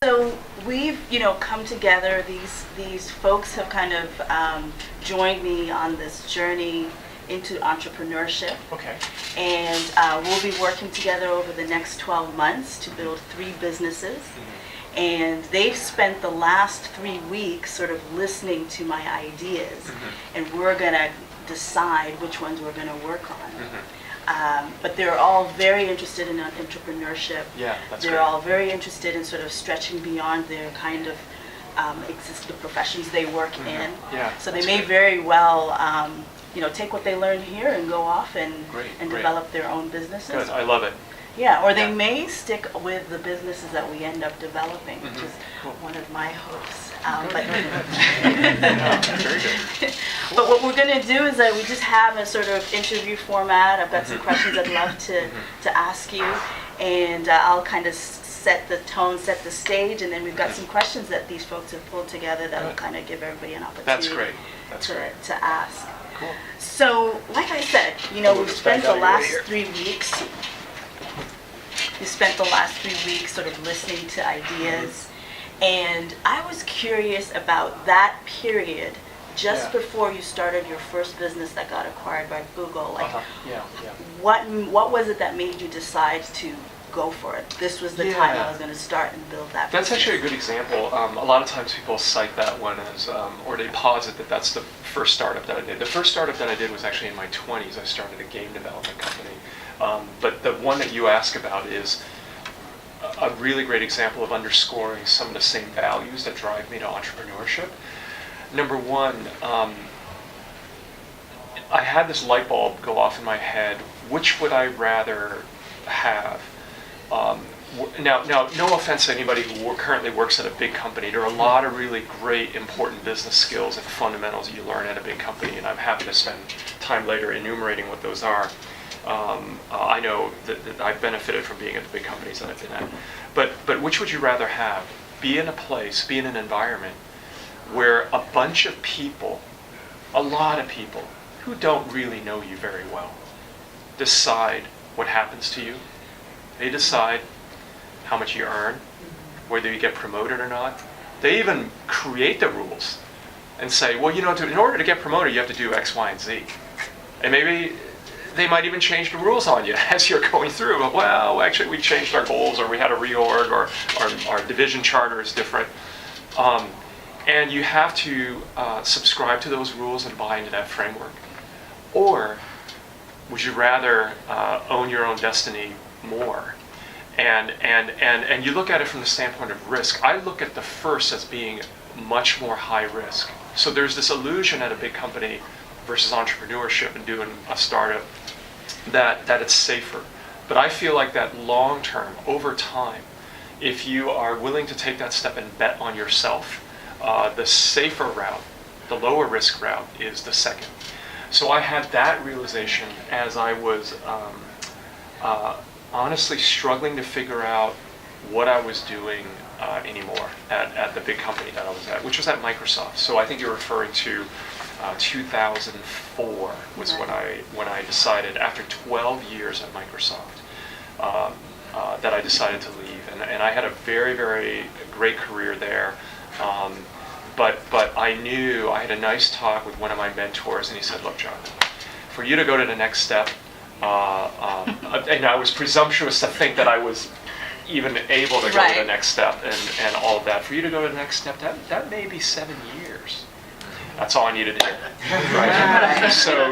So we've, come together. These folks have kind of joined me on this journey into entrepreneurship. Okay. And we'll be working together over the next 12 months to build 3 businesses. Mm-hmm. And they've spent the last 3 weeks sort of listening to my ideas. Mm-hmm. And we're going to decide which ones we're going to work on. Mm-hmm. But they're all very interested in entrepreneurship. Yeah, that's They're great. all very interested in sort of stretching beyond their kind of the professions they work Mm-hmm. in. Yeah, So they that's may great. very well, take what they learn here and go off and Great. develop their own businesses. Good, I love it. Yeah, or they Yeah. may stick with the businesses that we end up developing, which is Cool. one of my hopes. Yeah, very good. But what we're going to do is that we just have a sort of interview format. I've got some questions I'd love to ask you, and I'll kind of set the tone, set the stage, and then we've got some questions that these folks have pulled together that will Good. kind of give everybody an opportunity That's great. That's great. to ask. Cool. So, like I said, we've spent the last 3 weeks. We spent the last 3 weeks sort of listening to ideas, and I was curious about that period just Yeah. before you started your first business that got acquired by Google. Like, Yeah. what was it that made you decide to go for it? This was the time I Yeah. was going to start and build that. That's business. actually a good example. A lot of times people cite that one as, or they posit that that's the first startup that I did. The first startup that I did was actually in my 20s. I started a game development company. But the one that you ask about is a really great example of underscoring some of the same values that drive me to entrepreneurship. Number one, I had this light bulb go off in my head. Which would I rather have? Now, no offense to anybody who currently works at a big company. There are a lot of really great, important business skills and fundamentals that you learn at a big company, and I'm happy to spend time later enumerating what those are. I know that I've benefited from being at the big companies that I've been at. But which would you rather have? Be in a place, be in an environment where a bunch of people, a lot of people, who don't really know you very well, decide what happens to you. They decide how much you earn, whether you get promoted or not. They even create the rules and say, well, in order to get promoted, you have to do X, Y, and Z. And maybe they might even change the rules on you as you're going through. Well, actually, we changed our goals, or we had a reorg, or our division charter is different. And you have to subscribe to those rules and buy into that framework. Or would you rather own your own destiny more? And you look at it from the standpoint of risk. I look at the first as being much more high risk. So there's this illusion at a big company versus entrepreneurship and doing a startup that it's safer. But I feel like that long term, over time, if you are willing to take that step and bet on yourself, the safer route, the lower risk route, is the second. So I had that realization as I was honestly struggling to figure out what I was doing anymore at the big company that I was at, which was at Microsoft. So I think you're referring to 2004 was Right. when I decided, after 12 years at Microsoft, that I decided to leave. And I had a very, very great career there. But I knew, I had a nice talk with one of my mentors, and he said, look, John, for you to go to the next step, and I was presumptuous to think that I was even able to go to the Right. next step and all of that. For you to go to the next step, that may be 7 years. That's all I needed to hear. Right? Right. So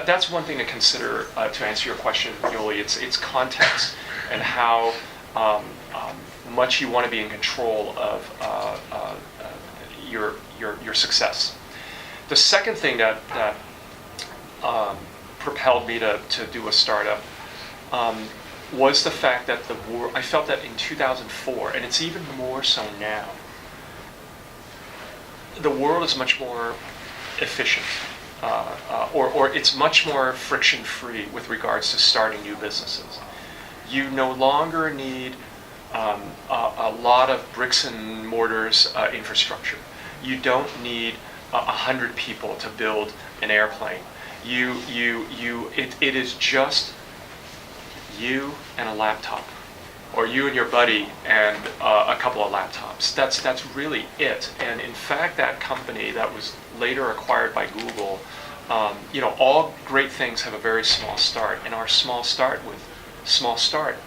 that's one thing to consider to answer your question, Yoli. It's context and how much you want to be in control of your success. The second thing that propelled me to do a startup was the fact that I felt that in 2004, and it's even more so now, the world is much more efficient, or it's much more friction-free with regards to starting new businesses. You no longer need a lot of bricks and mortars infrastructure. You don't need 100 people to build an airplane. It is just you and a laptop. or you and your buddy and a couple of laptops. That's really it. And in fact, that company that was later acquired by Google, all great things have a very small start. And our small start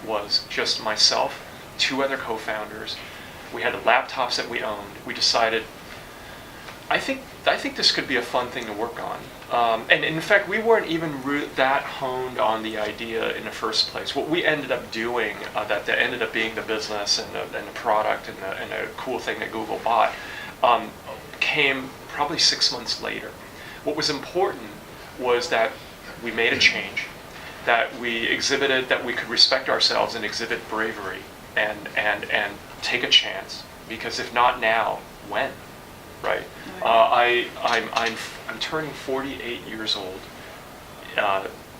was just myself, 2 other co-founders. We had the laptops that we owned. We decided, I think this could be a fun thing to work on. And in fact, we weren't even that honed on the idea in the first place. What we ended up doing, that ended up being the business and the product and the cool thing that Google bought, came probably 6 months later. What was important was that we made a change, that we exhibited that we could respect ourselves and exhibit bravery and take a chance, because if not now, when, right? I'm turning 48 years old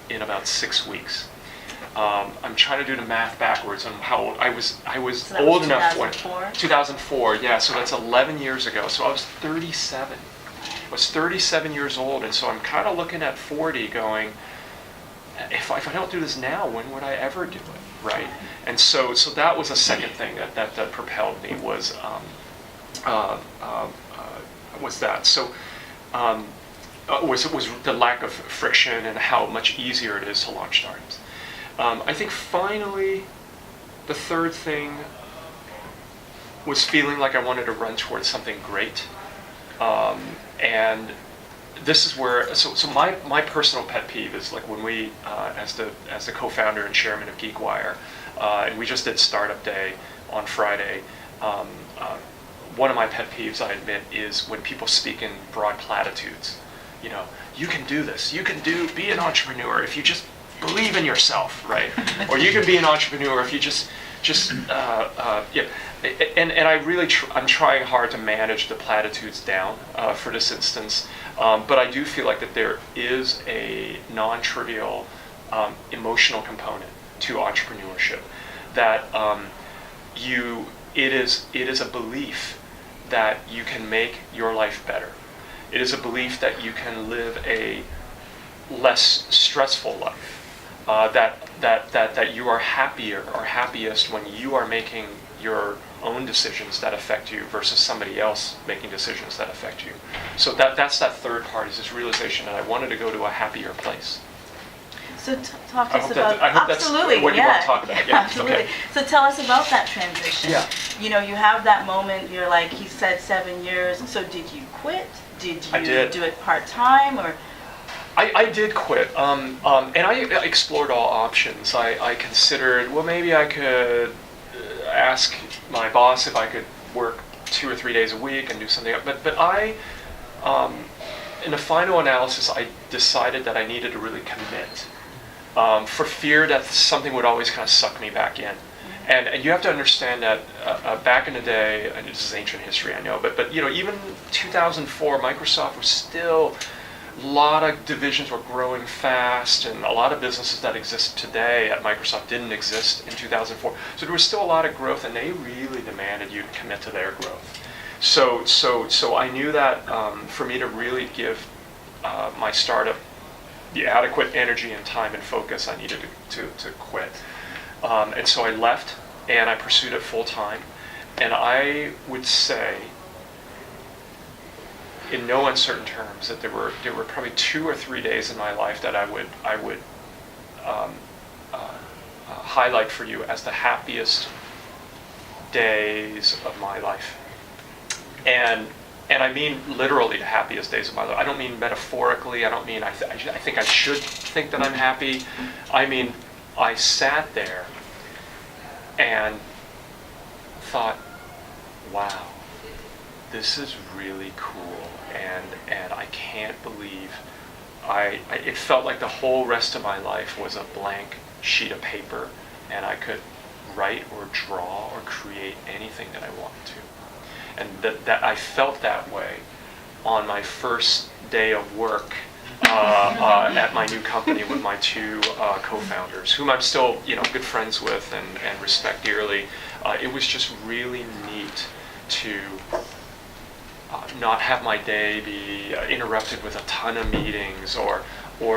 in about 6 weeks. I'm trying to do the math backwards on how old I was. I was So that old was enough 2004? 2004, yeah. So that's 11 years ago. So I was 37. I was 37 years old, and so I'm kind of looking at 40, going, if I don't do this now, when would I ever do it, right? And so that was a second thing that propelled me was that. So was the lack of friction and how much easier it is to launch startups. I think finally, the third thing was feeling like I wanted to run towards something great. And this is where, so my personal pet peeve is like when we, as the co-founder and chairman of GeekWire, and we just did Startup Day on Friday, one of my pet peeves, I admit, is when people speak in broad platitudes. You can do this, be an entrepreneur if you just believe in yourself, right? Or you can be an entrepreneur if you just yeah. And I really, I'm trying hard to manage the platitudes down for this instance. But I do feel like that there is a non-trivial emotional component to entrepreneurship. That it is a belief that you can make your life better. It is a belief that you can live a less stressful life. That you are happier or happiest when you are making your own decisions that affect you versus somebody else making decisions that affect you. So that's that third part, is this realization that I wanted to go to a happier place. So talk to us about, I hope absolutely, that's what you want to talk about. Yeah, absolutely. okay. So tell us about that transition. Yeah. You have that moment, you're like, he said 7 years, so did you quit? Did you do it part-time, or? I did quit, and I explored all options. I considered, well, maybe I could ask my boss if I could work 2 or 3 days a week and do something. But I, in the final analysis, I decided that I needed to really commit, for fear that something would always kind of suck me back in. And you have to understand that back in the day, and this is ancient history, I know, but even 2004, Microsoft was still. A lot of divisions were growing fast, and a lot of businesses that exist today at Microsoft didn't exist in 2004. So there was still a lot of growth, and they really demanded you commit to their growth. So I knew that for me to really give my startup the adequate energy and time and focus, I needed to quit. And so I left, and I pursued it full time. And I would say, in no uncertain terms, that there were probably 2 or 3 days in my life that I would highlight for you as the happiest days of my life, and I mean literally the happiest days of my life. I don't mean metaphorically. I don't mean I think I should think that I'm happy. I mean I sat there and thought, wow, this is really cool, and I can't believe it felt like the whole rest of my life was a blank sheet of paper, and I could write or draw or create anything that I wanted to. And that I felt that way on my first day of work at my new company with my 2 co-founders, whom I'm still good friends with and respect dearly. It was just really neat to not have my day be interrupted with a ton of meetings, or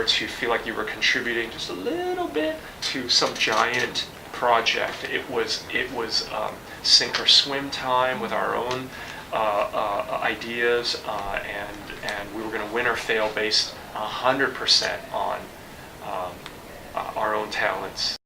to feel like you were contributing just a little bit to some giant project. It was sink or swim time with our own ideas, and we were going to win or fail based 100% on our own talents